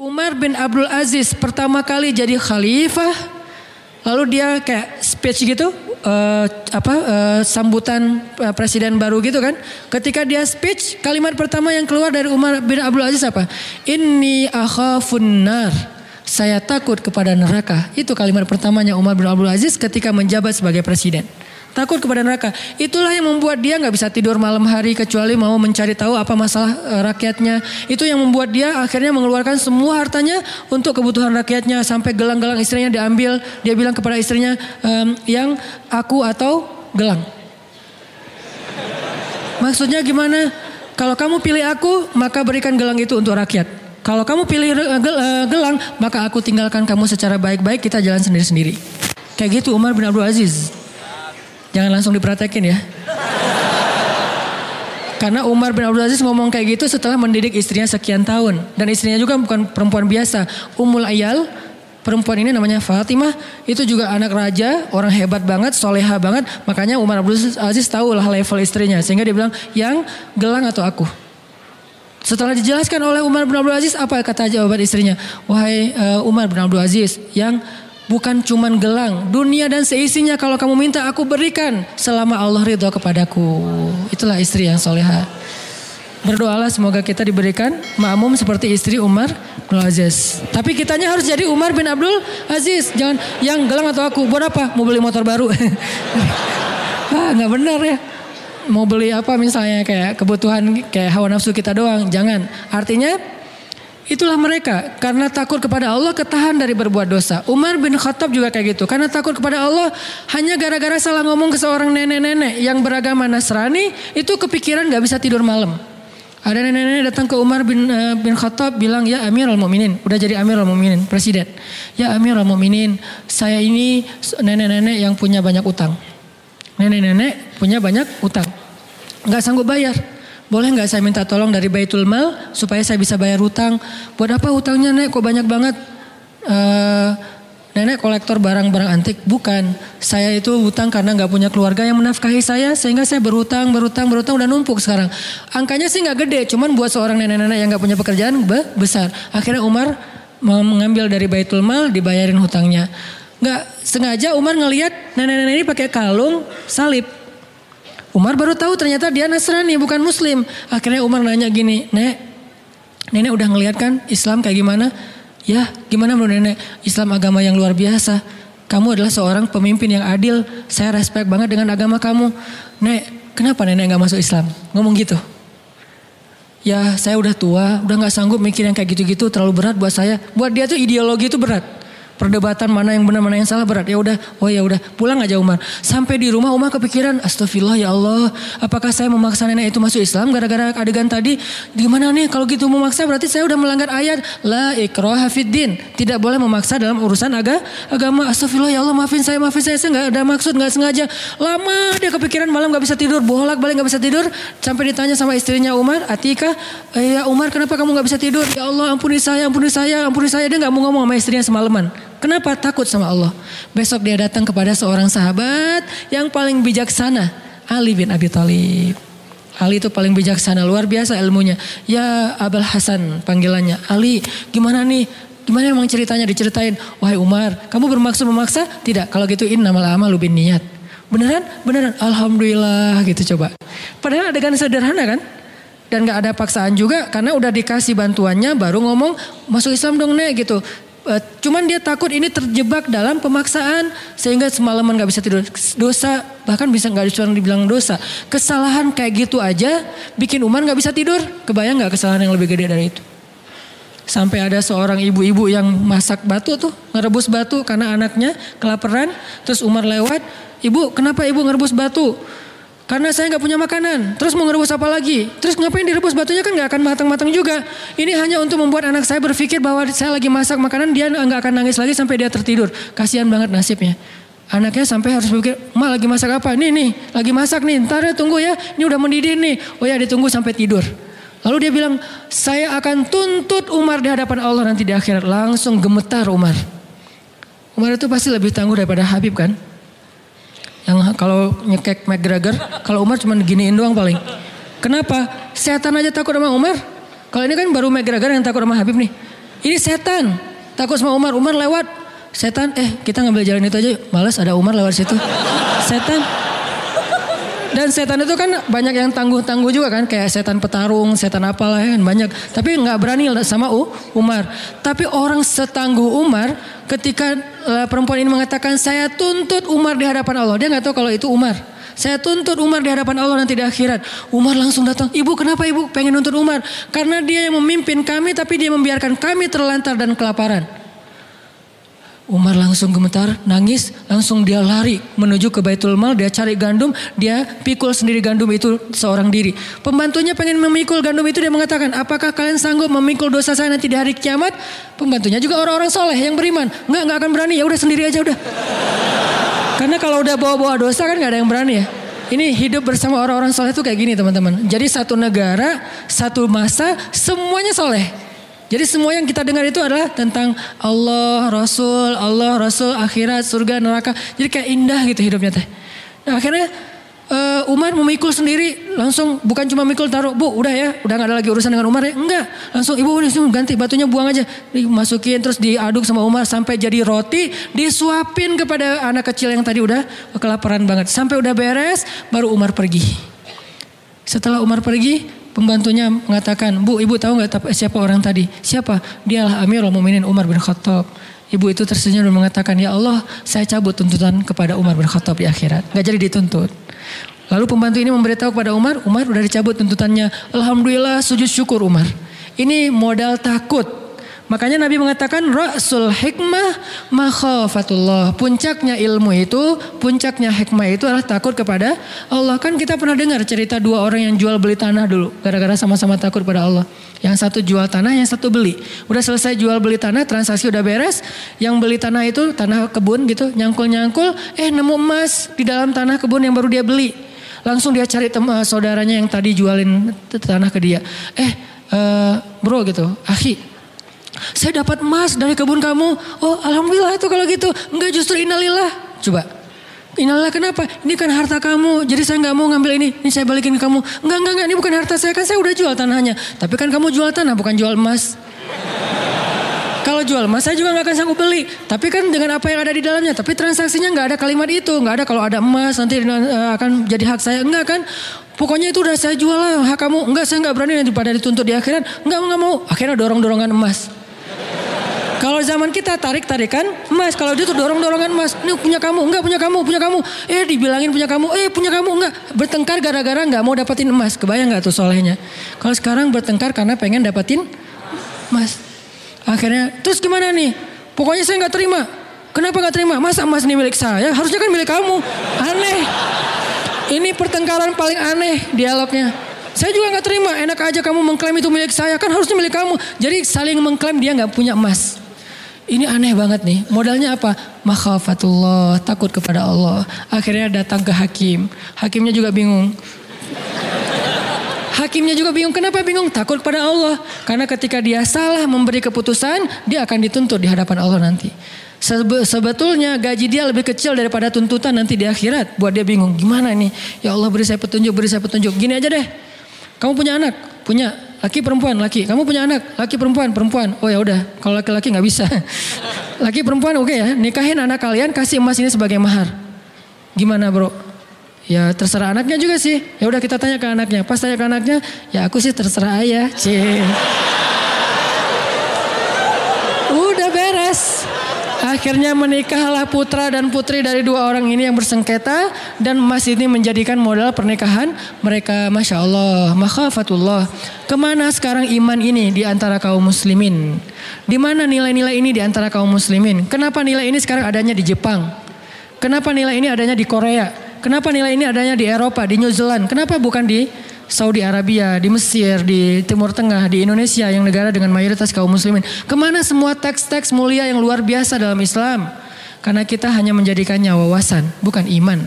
Umar bin Abdul Aziz pertama kali jadi khalifah, lalu dia kayak speech gitu, sambutan presiden baru gitu kan. Ketika dia speech, kalimat pertama yang keluar dari Umar bin Abdul Aziz apa? Inni akhafun nar. Saya takut kepada neraka. Itu kalimat pertamanya Umar bin Abdul Aziz ketika menjabat sebagai presiden. Takut kepada neraka. Itulah yang membuat dia gak bisa tidur malam hari kecuali mau mencari tahu apa masalah rakyatnya. Itu yang membuat dia akhirnya mengeluarkan semua hartanya untuk kebutuhan rakyatnya. Sampai gelang-gelang istrinya diambil. Dia bilang kepada istrinya, yang aku atau gelang. Maksudnya gimana? Kalau kamu pilih aku, maka berikan gelang itu untuk rakyat. Kalau kamu pilih gelang, maka aku tinggalkan kamu secara baik-baik, kita jalan sendiri-sendiri. Kayak gitu Umar bin Abdul Aziz. Jangan langsung dipraktekin ya. Karena Umar bin Abdul Aziz ngomong kayak gitu setelah mendidik istrinya sekian tahun. Dan istrinya juga bukan perempuan biasa. Ummul Ayal, perempuan ini namanya Fatimah. Itu juga anak raja, orang hebat banget, soleha banget. Makanya Umar bin Abdul Aziz tahu lah level istrinya. Sehingga dia bilang, yang gelang atau aku? Setelah dijelaskan oleh Umar bin Abdul Aziz, apa kata jawaban istrinya? Wahai Umar bin Abdul Aziz, yang bukan cuman gelang, dunia dan seisinya kalau kamu minta aku berikan selama Allah ridho kepadaku. Itulah istri yang soleha. Berdoalah semoga kita diberikan makmum seperti istri Umar bin Aziz. Tapi kitanya harus jadi Umar bin Abdul Aziz. Jangan yang gelang atau aku. Buat apa? Mau beli motor baru. Nggak benar ya. Mau beli apa misalnya kayak kebutuhan kayak hawa nafsu kita doang. Jangan. Artinya itulah mereka, karena takut kepada Allah ketahan dari berbuat dosa. Umar bin Khattab juga kayak gitu, karena takut kepada Allah hanya gara-gara salah ngomong ke seorang nenek-nenek yang beragama Nasrani, itu kepikiran gak bisa tidur malam. Ada nenek-nenek datang ke Umar bin Khattab bilang, ya Amirul Mukminin, udah jadi Amirul Mukminin, presiden. Ya Amirul Mukminin, saya ini nenek-nenek yang punya banyak utang. Nenek-nenek punya banyak utang, gak sanggup bayar. Boleh nggak saya minta tolong dari Baitul Mal supaya saya bisa bayar hutang? Buat apa hutangnya nek? Kok banyak banget? Nenek kolektor barang-barang antik? Bukan. Saya itu hutang karena nggak punya keluarga yang menafkahi saya sehingga saya berhutang udah numpuk sekarang. Angkanya sih nggak gede, cuman buat seorang nenek-nenek yang nggak punya pekerjaan besar. Akhirnya Umar mengambil dari Baitul Mal dibayarin hutangnya. Nggak sengaja Umar ngelihat nenek-nenek ini pakai kalung salib. Umar baru tahu ternyata dia Nasrani bukan Muslim. Akhirnya Umar nanya gini, nenek udah ngeliat kan Islam kayak gimana? Ya gimana menurut nenek? Islam agama yang luar biasa. Kamu adalah seorang pemimpin yang adil. Saya respect banget dengan agama kamu. Nek, kenapa nenek gak masuk Islam? Ngomong gitu. Ya saya udah tua, udah gak sanggup mikir yang kayak gitu-gitu, terlalu berat buat saya. Buat dia tuh ideologi itu berat. Perdebatan mana yang benar mana yang salah berat. Ya udah, pulang aja Umar. Sampai di rumah Umar kepikiran, astagfirullah ya Allah, apakah saya memaksa nenek itu masuk Islam gara-gara adegan tadi? Gimana nih kalau gitu memaksa berarti saya udah melanggar ayat la ikraha fiddin. Tidak boleh memaksa dalam urusan agama. Astagfirullah ya Allah, maafin saya nggak ada maksud, nggak sengaja. Lama dia kepikiran, malam nggak bisa tidur, bolak-balik nggak bisa tidur. Sampai ditanya sama istrinya Umar, Atika, ya Umar kenapa kamu nggak bisa tidur? Ya Allah ampuni saya. Dia nggak mau ngomong sama istrinya semalaman. Kenapa? Takut sama Allah. Besok dia datang kepada seorang sahabat yang paling bijaksana, Ali bin Abi Thalib. Ali itu paling bijaksana, luar biasa ilmunya. Ya Abul Hasan panggilannya. Ali, gimana nih? Gimana emang ceritanya? Diceritain. Wahai Umar, kamu bermaksud memaksa? Tidak. Kalau gitu innamal a'malu binniyat. Beneran? Alhamdulillah gitu coba. Padahal adegan sederhana kan? Dan gak ada paksaan juga karena udah dikasih bantuannya baru ngomong masuk Islam dong nek gitu. Cuman dia takut ini terjebak dalam pemaksaan sehingga semalaman gak bisa tidur. Dosa, bahkan bisa gak dibilang dosa. Kesalahan kayak gitu aja bikin Umar gak bisa tidur. Kebayang gak kesalahan yang lebih gede dari itu? Sampai ada seorang ibu-ibu yang masak batu tuh, ngerebus batu karena anaknya kelaparan. Terus Umar lewat, ibu kenapa ibu ngerebus batu? Karena saya gak punya makanan. Terus mau ngerebus apa lagi? Terus ngapain direbus batunya kan gak akan matang-matang juga. Ini hanya untuk membuat anak saya berpikir bahwa saya lagi masak makanan. Dia gak akan nangis lagi sampai dia tertidur. Kasihan banget nasibnya. Anaknya sampai harus berpikir, Ma lagi masak apa? Nih lagi masak nih. Ntar ya tunggu ya. Ini udah mendidih nih. Oh ya ditunggu sampai tidur. Lalu dia bilang, saya akan tuntut Umar di hadapan Allah nanti di akhirat. Langsung gemetar Umar. Umar itu pasti lebih tangguh daripada Habib kan? Yang kalau nyekek McGregor, kalau Umar cuma giniin doang paling. Kenapa? Setan aja takut sama Umar. Kalau ini kan baru McGregor yang takut sama Habib nih. Ini setan. Takut sama Umar. Umar lewat. Setan, kita ngambil jalan itu aja. Malas ada Umar lewat situ. Setan. Dan setan itu kan banyak yang tangguh-tangguh juga kan. Kayak setan petarung, setan apalah kan banyak. Tapi gak berani sama Umar. Tapi orang setangguh Umar ketika perempuan ini mengatakan saya tuntut Umar di hadapan Allah. Dia gak tahu kalau itu Umar. Saya tuntut Umar di hadapan Allah nanti di akhirat. Umar langsung datang. Ibu kenapa ibu pengen nuntut Umar? Karena dia yang memimpin kami tapi dia membiarkan kami terlantar dan kelaparan. Umar langsung gemetar, nangis, langsung dia lari menuju ke Baitul Mal, dia cari gandum, dia pikul sendiri gandum itu seorang diri. Pembantunya pengen memikul gandum itu, dia mengatakan, apakah kalian sanggup memikul dosa saya nanti di hari kiamat? Pembantunya juga orang-orang soleh yang beriman. Enggak akan berani, ya udah sendiri aja udah. Karena kalau udah bawa-bawa dosa kan gak ada yang berani ya. Ini hidup bersama orang-orang soleh itu kayak gini teman-teman. Jadi satu negara, satu masa, semuanya soleh. Jadi semua yang kita dengar itu adalah tentang Allah, Rasul, akhirat, surga, neraka. Jadi kayak indah gitu hidupnya teh. Nah akhirnya Umar memikul sendiri, langsung bukan cuma mikul taruh, bu udah ya, udah gak ada lagi urusan dengan Umar ya. Enggak, langsung ibu udah ganti batunya buang aja. Dimasukin terus diaduk sama Umar sampai jadi roti, disuapin kepada anak kecil yang tadi udah kelaparan banget. Sampai udah beres, baru Umar pergi. Setelah Umar pergi, pembantunya mengatakan, bu ibu tahu gak siapa orang tadi? Siapa? Dialah Amirul Mukminin Umar bin Khattab. Ibu itu tersenyum dan mengatakan, ya Allah saya cabut tuntutan kepada Umar bin Khattab di akhirat. Gak jadi dituntut. Lalu pembantu ini memberitahu kepada Umar udah dicabut tuntutannya. Alhamdulillah sujud syukur Umar. Ini modal takut. Makanya Nabi mengatakan Ra'sul hikmah makhafatullah. Puncaknya ilmu itu, puncaknya hikmah itu adalah takut kepada Allah. Kan kita pernah dengar cerita dua orang yang jual beli tanah dulu. Gara-gara sama-sama takut pada Allah. Yang satu jual tanah, yang satu beli. Udah selesai jual beli tanah, transaksi udah beres. Yang beli tanah itu tanah kebun gitu, nyangkul-nyangkul. Nemu emas di dalam tanah kebun yang baru dia beli. Langsung dia cari saudaranya yang tadi jualin tanah ke dia. Bro gitu, akhi. Saya dapat emas dari kebun kamu. Oh alhamdulillah itu kalau gitu. Enggak justru innalillah. Coba. Innalillah kenapa? Ini kan harta kamu. Jadi saya gak mau ngambil ini. Ini saya balikin ke kamu. Enggak. Ini bukan harta saya. Kan saya udah jual tanahnya. Tapi kan kamu jual tanah bukan jual emas. Kalau jual emas saya juga gak akan sanggup beli. Tapi kan dengan apa yang ada di dalamnya. Tapi transaksinya gak ada kalimat itu. Gak ada kalau ada emas nanti akan jadi hak saya. Enggak kan. Pokoknya itu udah saya jual lah hak kamu. Enggak saya gak berani nanti pada dituntut di akhirat. Enggak mau. Akhirnya dorong-dorongan emas. Kalau zaman kita tarik-tarikan emas. Kalau dia tuh dorong-dorongan emas. Ini punya kamu, enggak punya kamu. Dibilangin punya kamu, punya kamu, enggak. Bertengkar gara-gara enggak mau dapetin emas. Kebayang enggak tuh solehnya. Kalau sekarang bertengkar karena pengen dapetin emas. Akhirnya, terus gimana nih? Pokoknya saya enggak terima. Kenapa enggak terima? Masa emas ini milik saya? Harusnya kan milik kamu. Aneh. Ini pertengkaran paling aneh dialognya. Saya juga enggak terima. Enak aja kamu mengklaim itu milik saya. Kan harusnya milik kamu. Jadi saling mengklaim dia enggak punya emas. Ini aneh banget nih. Modalnya apa? Makhafatullah, takut kepada Allah. Akhirnya datang ke hakim. Hakimnya juga bingung. Kenapa bingung? Takut kepada Allah. Karena ketika dia salah memberi keputusan, dia akan dituntut di hadapan Allah nanti. Sebetulnya gaji dia lebih kecil daripada tuntutan nanti di akhirat. Buat dia bingung. Gimana nih? Ya Allah beri saya petunjuk. Gini aja deh. Kamu punya anak? Punya. Laki perempuan, laki. Kamu punya anak, laki perempuan. Oh ya udah, kalau laki-laki nggak bisa. Laki perempuan oke ya. Nikahin anak kalian, kasih emas ini sebagai mahar. Gimana bro? Ya terserah anaknya juga sih. Ya udah kita tanya ke anaknya. Pas tanya ke anaknya, ya aku sih terserah ayah. Udah beres. Akhirnya menikahlah putra dan putri dari dua orang ini yang bersengketa. Dan emas ini menjadikan modal pernikahan mereka. Masya Allah, makhafatullah. Kemana sekarang iman ini di antara kaum muslimin? Di mana nilai-nilai ini di antara kaum muslimin? Kenapa nilai ini sekarang adanya di Jepang? Kenapa nilai ini adanya di Korea? Kenapa nilai ini adanya di Eropa, di New Zealand? Kenapa bukan di Saudi Arabia, di Mesir, di Timur Tengah, di Indonesia yang negara dengan mayoritas kaum muslimin? Kemana semua teks-teks mulia yang luar biasa dalam Islam? Karena kita hanya menjadikannya wawasan, bukan iman.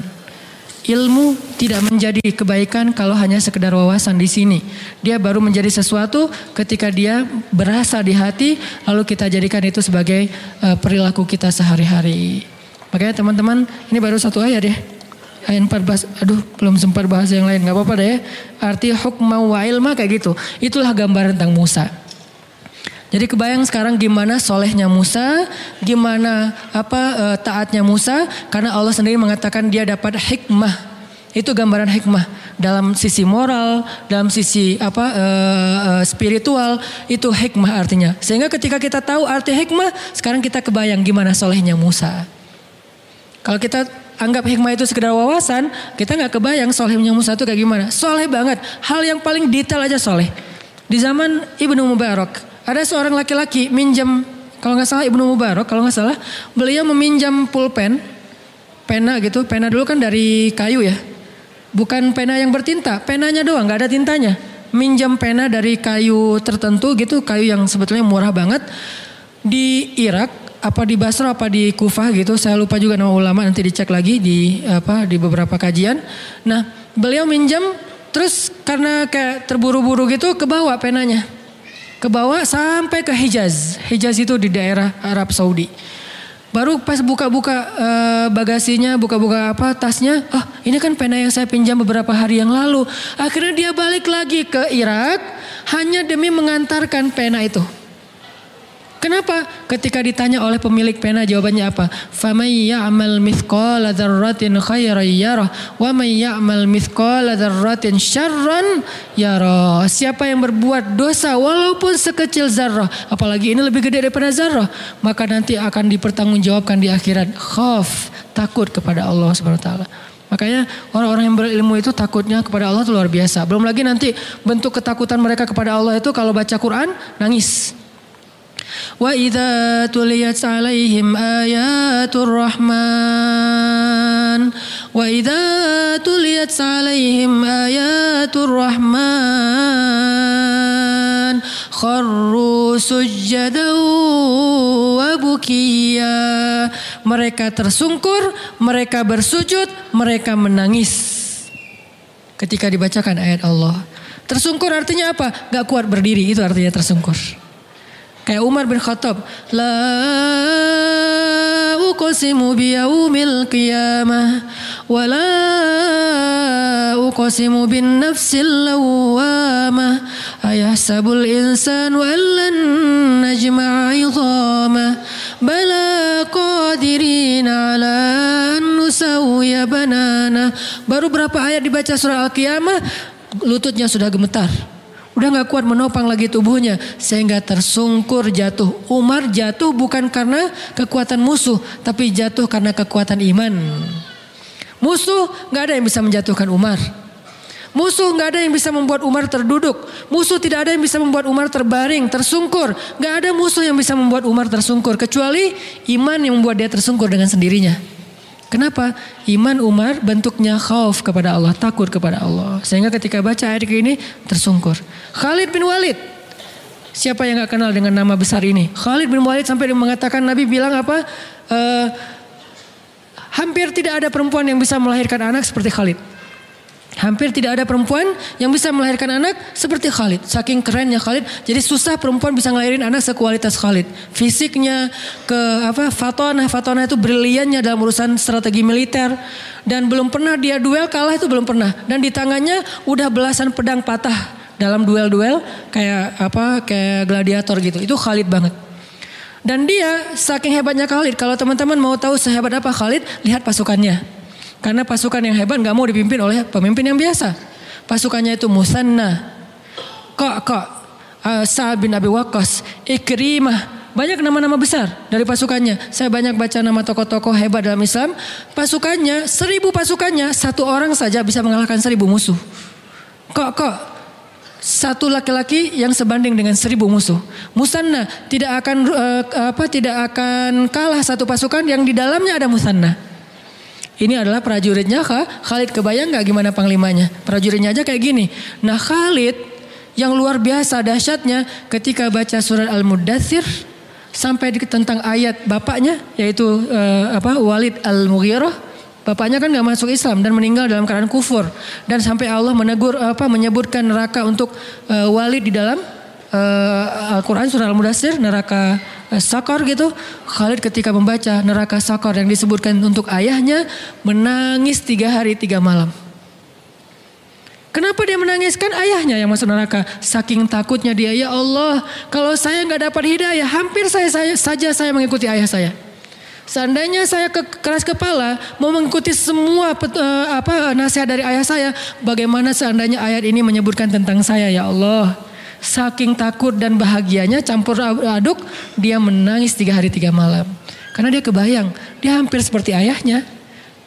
Ilmu tidak menjadi kebaikan kalau hanya sekedar wawasan di sini. Dia baru menjadi sesuatu ketika dia berasa di hati, lalu kita jadikan itu sebagai perilaku kita sehari-hari. Makanya teman-teman, ini baru satu ayat ya. Ayat 14, belum sempat bahas yang lain, gak apa-apa deh ya. Arti hukma wa ilma kayak gitu. Itulah gambaran tentang Musa. Jadi kebayang sekarang gimana solehnya Musa, gimana taatnya Musa, karena Allah sendiri mengatakan dia dapat hikmah. Itu gambaran hikmah dalam sisi moral, dalam sisi spiritual, itu hikmah artinya. Sehingga ketika kita tahu arti hikmah, sekarang kita kebayang gimana solehnya Musa. Kalau kita anggap hikmah itu sekedar wawasan, kita nggak kebayang solehnya Musa itu kayak gimana. Soleh banget, hal yang paling detail aja soleh. Di zaman Ibnu Mubarak, ada seorang laki-laki minjam, kalau nggak salah Ibnu Mubarak, kalau nggak salah, beliau meminjam pulpen, pena gitu. Pena dulu kan dari kayu ya, bukan pena yang bertinta, penanya doang, nggak ada tintanya. Minjam pena dari kayu tertentu gitu, kayu yang sebetulnya murah banget di Irak, apa di Basra, apa di Kufah gitu. Saya lupa juga nama ulama, nanti dicek lagi di beberapa kajian. Nah, beliau minjam, terus karena kayak terburu-buru gitu, kebawa penanya. Kebawa sampai ke Hijaz. Hijaz itu di daerah Arab Saudi. Baru pas buka-buka bagasinya, buka-buka tasnya. Oh, ini kan pena yang saya pinjam beberapa hari yang lalu. Akhirnya dia balik lagi ke Irak hanya demi mengantarkan pena itu. Kenapa? Ketika ditanya oleh pemilik pena, jawabannya apa? فَمَنْ يَعْمَلْ مِثْقَالَ ذَرَّةٍ خَيْرًا يَرَهُ وَمَنْ يَعْمَلْ مِثْقَالَ ذَرَّةٍ شَرًّا يَرَهُ. Siapa yang berbuat dosa walaupun sekecil zarrah, apalagi ini lebih gede daripada zarrah, maka nanti akan dipertanggungjawabkan di akhirat. Khauf, takut kepada Allah Subhanahu wa taala. Makanya orang-orang yang berilmu itu takutnya kepada Allah itu luar biasa. Belum lagi nanti bentuk ketakutan mereka kepada Allah itu kalau baca Quran nangis. Wa idza tuliyat 'alaihim ayatur rahman wa idza tuliyat 'alaihim ayatur rahman kharru sujjadan wa bukiya. Mereka tersungkur, mereka bersujud, mereka menangis ketika dibacakan ayat Allah. Tersungkur artinya apa? Gak kuat berdiri, itu artinya tersungkur. Kayak Umar bin Khattab, la uqsimu biyaumil qiyamah wa la uqsimu bin nafsil lawwamah ayahsabul insanu allan najma'a 'idhamah bala qadirina 'ala an nusawwiya banana. Baru berapa ayat dibaca surah Al-Qiyamah, lututnya sudah gemetar. Udah gak kuat menopang lagi tubuhnya sehingga tersungkur jatuh. Umar jatuh bukan karena kekuatan musuh, tapi jatuh karena kekuatan iman. Musuh gak ada yang bisa menjatuhkan Umar. Musuh gak ada yang bisa membuat Umar terduduk. Musuh tidak ada yang bisa membuat Umar terbaring, tersungkur. Gak ada musuh yang bisa membuat Umar tersungkur kecuali iman yang membuat dia tersungkur dengan sendirinya. Kenapa? Iman Umar bentuknya khauf kepada Allah, takut kepada Allah. Sehingga ketika baca ayat ini tersungkur. Khalid bin Walid. Siapa yang gak kenal dengan nama besar ini? Khalid bin Walid sampai mengatakan, Nabi bilang apa? Hampir tidak ada perempuan yang bisa melahirkan anak seperti Khalid. Hampir tidak ada perempuan yang bisa melahirkan anak seperti Khalid. Saking kerennya Khalid. Jadi susah perempuan bisa ngelahirin anak sekualitas Khalid. Fisiknya, fatonah itu briliannya dalam urusan strategi militer. Dan belum pernah dia duel kalah, itu belum pernah. Dan di tangannya udah belasan pedang patah dalam duel-duel kayak gladiator gitu. Itu Khalid banget. Dan dia saking hebatnya Khalid. Kalau teman-teman mau tahu sehebat apa Khalid, lihat pasukannya. Karena pasukan yang hebat gak mau dipimpin oleh pemimpin yang biasa. Pasukannya itu Musanna, Sa'ad bin Abi Waqqas, Ikrimah. Banyak nama-nama besar dari pasukannya. Saya banyak baca nama tokoh-tokoh hebat dalam Islam. Pasukannya, 1000 pasukannya, satu orang saja bisa mengalahkan 1000 musuh. Satu laki-laki yang sebanding dengan 1000 musuh. Musanna tidak akan kalah satu pasukan yang di dalamnya ada Musanna. Ini adalah prajuritnya Khalid. Kebayang gak gimana panglimanya? Prajuritnya aja kayak gini. Nah Khalid yang luar biasa dahsyatnya ketika baca surat Al-Muddathir sampai tentang ayat bapaknya yaitu Walid Al-Mughirah. Bapaknya kan gak masuk Islam dan meninggal dalam keadaan kufur. Dan sampai Allah menyebutkan neraka untuk Walid di dalam Al-Quran surah Al-Mudaththir, neraka Sakor gitu. Khalid ketika membaca neraka Sakor yang disebutkan untuk ayahnya menangis 3 hari 3 malam. Kenapa dia menangis? Kan ayahnya yang masuk neraka. Saking takutnya dia, ya Allah, kalau saya nggak dapat hidayah, hampir saya mengikuti ayah saya. Seandainya saya keras kepala mau mengikuti semua nasihat dari ayah saya, bagaimana seandainya ayat ini menyebutkan tentang saya, ya Allah. Saking takut dan bahagianya campur aduk, dia menangis 3 hari 3 malam. Karena dia kebayang, dia hampir seperti ayahnya.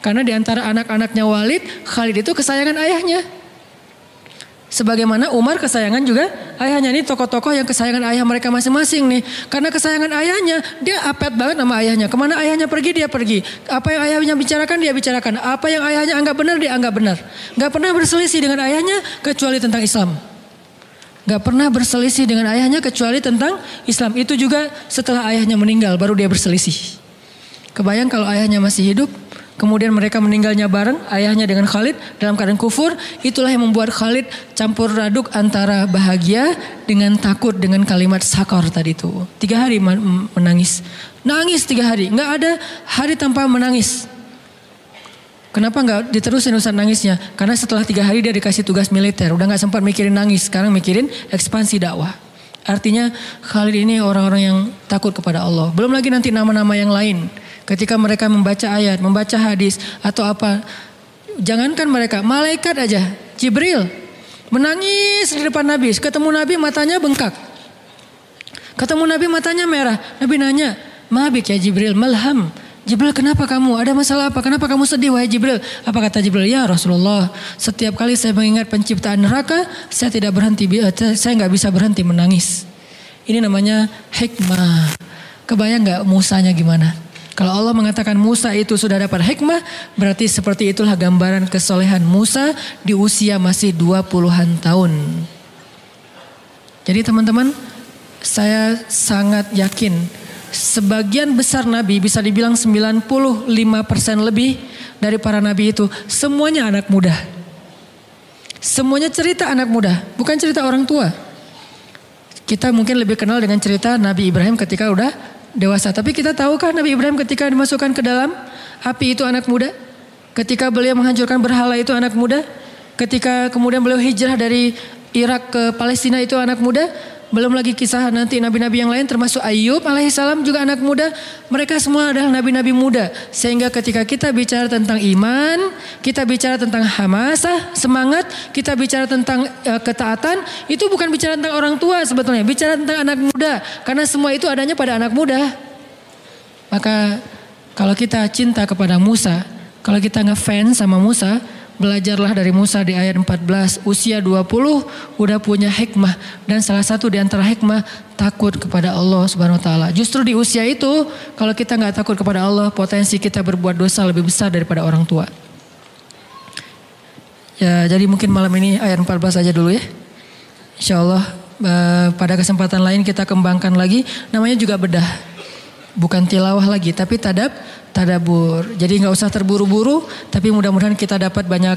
Karena di antara anak-anaknya Walid, Khalid itu kesayangan ayahnya. Sebagaimana Umar kesayangan juga ayahnya. Ini tokoh-tokoh yang kesayangan ayah mereka masing-masing nih. Karena kesayangan ayahnya, dia apet banget sama ayahnya. Kemana ayahnya pergi, dia pergi. Apa yang ayahnya bicarakan, dia bicarakan. Apa yang ayahnya anggap benar, dia anggap benar. Gak pernah berselisih dengan ayahnya kecuali tentang Islam. Gak pernah berselisih dengan ayahnya kecuali tentang Islam. Itu juga setelah ayahnya meninggal baru dia berselisih. Kebayang kalau ayahnya masih hidup, kemudian mereka meninggalnya bareng, ayahnya dengan Khalid dalam keadaan kufur. Itulah yang membuat Khalid campur aduk antara bahagia dengan takut dengan kalimat sakor tadi itu. 3 hari menangis. Nangis 3 hari. Gak ada hari tanpa menangis. Kenapa gak diterusin urusan nangisnya? Karena setelah 3 hari dia dikasih tugas militer. Udah gak sempat mikirin nangis. Sekarang mikirin ekspansi dakwah. Artinya Khalid ini orang-orang yang takut kepada Allah. Belum lagi nanti nama-nama yang lain. Ketika mereka membaca ayat, membaca hadis atau apa. Jangankan mereka, malaikat aja. Jibril menangis di depan Nabi. Ketemu Nabi matanya bengkak. Ketemu Nabi matanya merah. Nabi nanya, "Mabik ya Jibril, malham." Jibril, kenapa kamu? Ada masalah apa? Kenapa kamu sedih wahai Jibril? Apa kata Jibril? Ya Rasulullah, setiap kali saya mengingat penciptaan neraka, saya nggak bisa berhenti menangis. Ini namanya hikmah. Kebayang nggak Musanya gimana? Kalau Allah mengatakan Musa itu sudah dapat hikmah, berarti seperti itulah gambaran kesolehan Musa di usia masih 20-an tahun. Jadi teman-teman, saya sangat yakin sebagian besar nabi, bisa dibilang 95% lebih dari para nabi itu semuanya anak muda. Semuanya cerita anak muda, bukan cerita orang tua. Kita mungkin lebih kenal dengan cerita Nabi Ibrahim ketika udah dewasa. Tapi kita tahukah Nabi Ibrahim ketika dimasukkan ke dalam api itu anak muda? Ketika beliau menghancurkan berhala itu anak muda? Ketika kemudian beliau hijrah dari Irak ke Palestina itu anak muda? Belum lagi kisah nanti nabi-nabi yang lain termasuk Ayub alaihissalam juga anak muda. Mereka semua adalah nabi-nabi muda. Sehingga ketika kita bicara tentang iman, kita bicara tentang hamasah, semangat, kita bicara tentang ketaatan, itu bukan bicara tentang orang tua sebetulnya, bicara tentang anak muda. Karena semua itu adanya pada anak muda. Maka kalau kita cinta kepada Musa, kalau kita ngefans sama Musa, belajarlah dari Musa di ayat 14. Usia 20 udah punya hikmah. Dan salah satu di antara hikmah takut kepada Allah subhanahu wa ta'ala. Justru di usia itu kalau kita gak takut kepada Allah, potensi kita berbuat dosa lebih besar daripada orang tua. Ya, jadi mungkin malam ini ayat 14 aja dulu ya. Insya Allah pada kesempatan lain kita kembangkan lagi. Namanya juga bedah. Bukan tilawah lagi tapi tadabur. Jadi nggak usah terburu-buru, tapi mudah-mudahan kita dapat banyak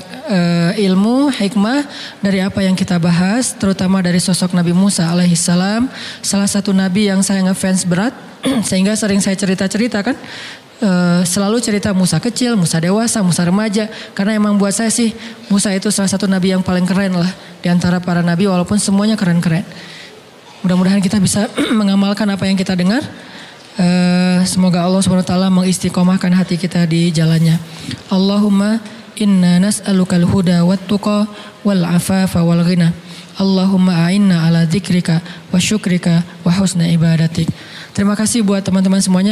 ilmu, hikmah dari apa yang kita bahas, terutama dari sosok Nabi Musa alaihissalam, salah satu nabi yang saya ngefans berat, sehingga sering saya cerita-cerita kan, selalu cerita Musa kecil, Musa dewasa, Musa remaja, karena emang buat saya sih Musa itu salah satu nabi yang paling keren lah di antara para nabi, walaupun semuanya keren-keren. Mudah-mudahan kita bisa mengamalkan apa yang kita dengar. Semoga Allah SWT mengistiqomahkan hati kita di jalannya. Allahumma inna nas'alukal huda wat tuqa wal afafa wal ghina. Allahumma a'inna ala dzikrika wa syukrika wa husna ibadatik. Terima kasih buat teman-teman semuanya.